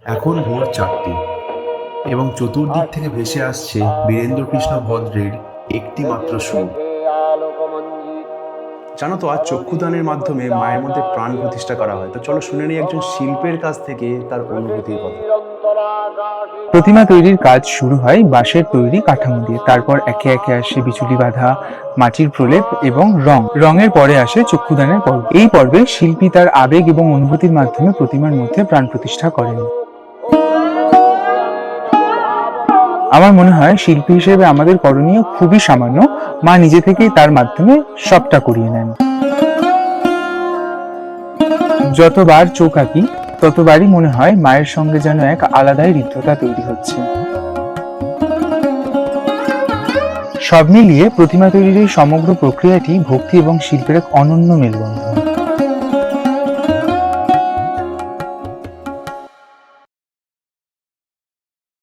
এখন ভোর 4টে এবং চতুর্দিক থেকে ভেসে আসছে বীরেন্দ্রকৃষ্ণ ভদ্রের একটি মাত্র সুর। জানো তো, আজ চক্ষুদানের মাধ্যমে মায়ের মধ্যে প্রাণ প্রতিষ্ঠা করা হয়। তো চলো শুনে নিই একজন শিল্পের কাছ থেকে তার অনুভূতির কথা। প্রতিমা তৈরির কাজ শুরু হয় বাঁশের তৈরি কাঠামো দিয়ে। তারপর একে একে আসে বিচুলি বাঁধা, মাটির প্রলেপ এবং রঙের পরে আসে চক্ষুদানের পর্ব। এই পর্বে শিল্পী তার আবেগ এবং অনুভূতির মাধ্যমে প্রতিমার মধ্যে প্রাণ প্রতিষ্ঠা করেন। আমার মনে হয় শিল্পী হিসেবে আমাদের করণীয় খুবই সামান্য। মা নিজে থেকেই তার মাধ্যমে সবটা করিয়ে নেন। যতবার চোখ আঁকি ততবারই মনে হয় মায়ের সঙ্গে যেন এক আলাদাই হৃদ্যতা তৈরি হচ্ছে। সব মিলিয়ে প্রতিমা তৈরির এই সমগ্র প্রক্রিয়াটি ভক্তি এবং শিল্পের এক অনন্য মেলবন্ধন।